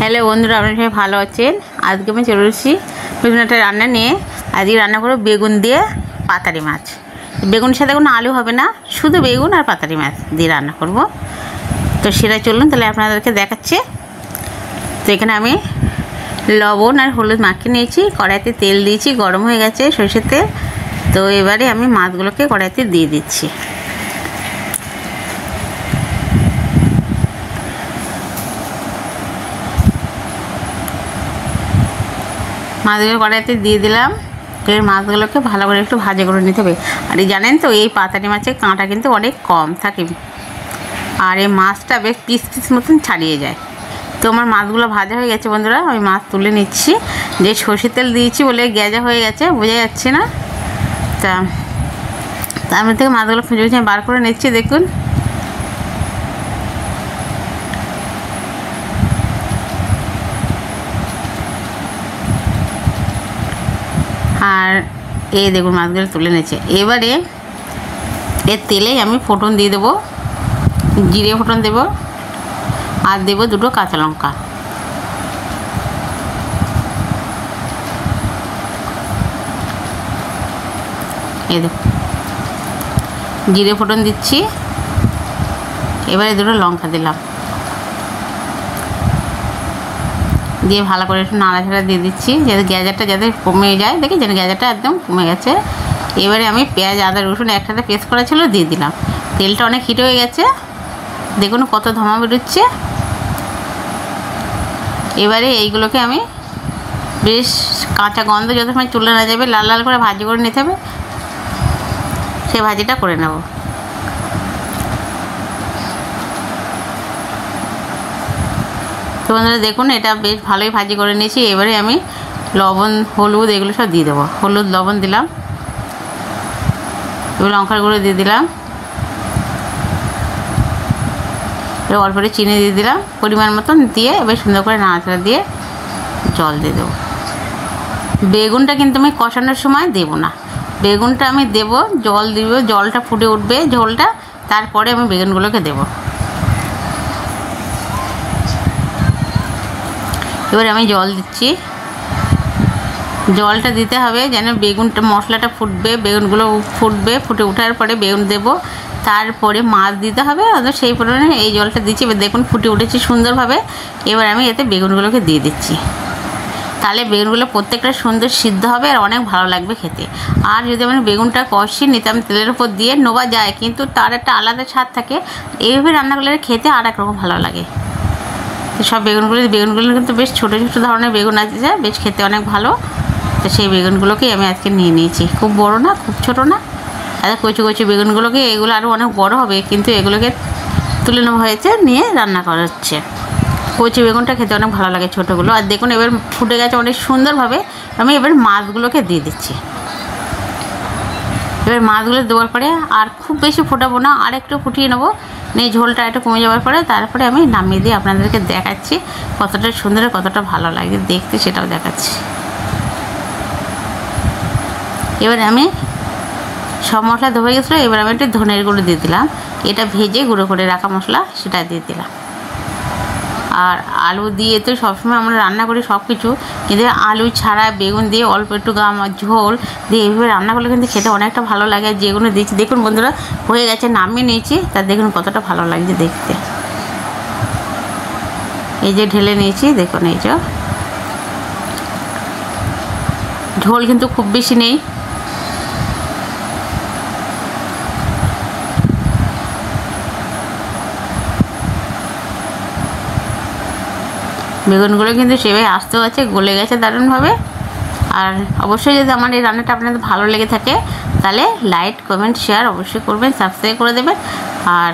Hello বন্ধুরা, আপনারা সবাই ভালো আছেন। আজকে আমি চলে এসেছি বিভিন্ন একটা রান্না নিয়ে। আজকে রান্না করব বেগুন দিয়ে পাতারি মাছ। বেগুনের সাথে কোনো আলু হবে না, শুধু বেগুন আর পাতারি মাছ দিয়ে রান্না করব। তো সেটা চলুন তাহলে আপনাদেরকে দেখাচ্ছে। তো এখানে আমি লবণ আর হলুদ মাখিয়ে নিয়েছি, কড়াইতে তেল দিয়েছি, গরম হয়ে গেছে সরষের তেল। তো এবারে আমি মাছগুলোকে কড়াইতে দিয়ে দিচ্ছি। মাছগুলো কড়াইতে দিয়ে দিলাম। এর মাছগুলোকে ভালো করে একটু ভাজা করে নিতে হবে। আর এই জানেন তো, এই পাতারি মাছের কাঁটা কিন্তু অনেক কম থাকে, আর এই মাছটা বেশ পিস পিস মতন ছাড়িয়ে যায়। তো আমার মাছগুলো ভাজা হয়ে গেছে বন্ধুরা, আমি মাছ তুলে নিচ্ছি। যে সরষের তেল দিয়েছি বলে গেজা হয়ে গেছে, বোঝা যাচ্ছে না। তার মধ্যে থেকে মাছগুলো খুঁজে খুঁজে বার করে নিচ্ছি, দেখুন। আর এই দেখুন মাছগুলো তুলে নিয়েছে। এবারে এর তেলেই আমি ফোড়ন দিয়ে দেবো, জিরে ফোড়ন দেবো, আর দেবো দুটো কাঁচা লঙ্কা। এই দেখুন জিরে ফোড়ন দিচ্ছি, এবারে দুটো লঙ্কা দিলাম, দিয়ে ভালো করে একটু নাড়াচাড়া দিয়ে দিচ্ছি, যাতে গ্যাজারটা যাতে কমে যায়। দেখি যেন গ্যাজারটা একদম কমে গেছে। এবারে আমি পেঁয়াজ আদা রসুন একসাথে পেস্ট করা ছিল দিয়ে দিলাম। তেলটা অনেক হিট হয়ে গেছে, দেখুন কত ধোঁয়া বেরোচ্ছে। এবারে এইগুলোকে আমি বেশ কাঁচা গন্ধ যত সময় চলে না যাবে, লাল লাল করে ভাজি করে নিতে হবে। সেই ভাজিটা করে নেব। তো বন্ধুরা দেখুন, এটা বেশ ভালোই ভাজি করে নিয়েছি। এবারে আমি লবণ হলুদ এগুলো সব দিয়ে দেবো। হলুদ লবণ দিলাম, এবার লঙ্কার গুঁড়ো দিয়ে দিলাম, এবার অল্প করে চিনি দিয়ে দিলাম পরিমাণ মতন, দিয়ে এবার সুন্দর করে নাড়াচাড়া দিয়ে জল দিয়ে দেবো। বেগুনটা কিন্তু আমি কষানোর সময় দেবো না, বেগুনটা আমি দেবো, জল দিব, জলটা ফুটে উঠবে ঝোলটা, তারপরে আমি বেগুনগুলোকে দেবো। এবার আমি জল দিচ্ছি। জলটা দিতে হবে যেন বেগুনটা মশলাটা ফুটবে, বেগুনগুলো ফুটবে, ফুটে ওঠার পরে বেগুন দেবো, তারপরে মাছ দিতে হবে। অত সেই পরিমাণে এই জলটা দিচ্ছি। এবার দেখুন ফুটে উঠেছে সুন্দরভাবে। এবার আমি এতে বেগুনগুলোকে দিয়ে দিচ্ছি, তাহলে বেগুনগুলো প্রত্যেকটা সুন্দর সিদ্ধ হবে আর অনেক ভালো লাগবে খেতে। আর যদি আমি বেগুনটা কষিয়ে নিতাম তেলের উপর দিয়ে, নোবা যায় কিন্তু তার একটা আলাদা স্বাদ থাকে। এইভাবে রান্না করলে খেতে আর এক রকম ভালো লাগে। তো সব বেগুনগুলো কিন্তু বেশ ছোটো ছোটো ধরনের বেগুন আছে, বেশ খেতে অনেক ভালো। তো সেই বেগুনগুলোকেই আমি আজকে নিয়ে নিয়েছি, খুব বড় না খুব ছোটো না, এত কচি কচি বেগুনগুলোকে, এগুলো আরও অনেক বড় হবে কিন্তু এগুলোকে তুলে নেওয়া হয়েছে, নিয়ে রান্না করা হচ্ছে। কচি বেগুনটা খেতে অনেক ভালো লাগে ছোটোগুলো। আর দেখুন এবার ফুটে গেছে অনেক সুন্দরভাবে। আমি এবার মাছগুলোকে দিয়ে দিচ্ছি। এবার মাছগুলো দেওয়ার পরে আর খুব বেশি ফোটাবো না, আর একটু ফুটিয়ে নেবো, নিয়ে ঝোলটা একটু কমে যাওয়ার পরে তারপরে আমি নামিয়ে দিয়ে আপনাদেরকে দেখাচ্ছি কতটা সুন্দর কতটা ভালো লাগে দেখতে, সেটাও দেখাচ্ছি। এবার আমি সব মশলা ধরে গেছিলো, এবার আমি একটু ধনের গুঁড়ো দিয়ে দিলাম, এটা ভেজে গুঁড়ো করে রাখা মশলা সেটা দিয়ে দিলাম। আর আলু দিয়ে তো সবসময় আমরা রান্না করি সব কিছু, কিন্তু আলু ছাড়া বেগুন দিয়ে অল্প একটু ঝোল দিয়ে এইভাবে রান্না করলে কিন্তু খেতে অনেকটা ভালো লাগে। আর যেগুলো দিচ্ছি দেখুন বন্ধুরা হয়ে গেছে, নামিয়ে নিয়েছি, তা দেখুন কতটা ভালো লাগছে দেখতে। এই যে ঢেলে নিয়েছি, দেখুন এই যে ঝোল কিন্তু খুব বেশি নেই। বেগুনগুলো কিন্তু সেভাবে আস্তেও আছে, গলে গেছে দারুণভাবে। আর অবশ্যই যদি আমার এই রান্নাটা আপনাদের ভালো লেগে থাকে তাহলে লাইক কমেন্ট শেয়ার অবশ্যই করবেন, সাবস্ক্রাইব করে দেবেন। আর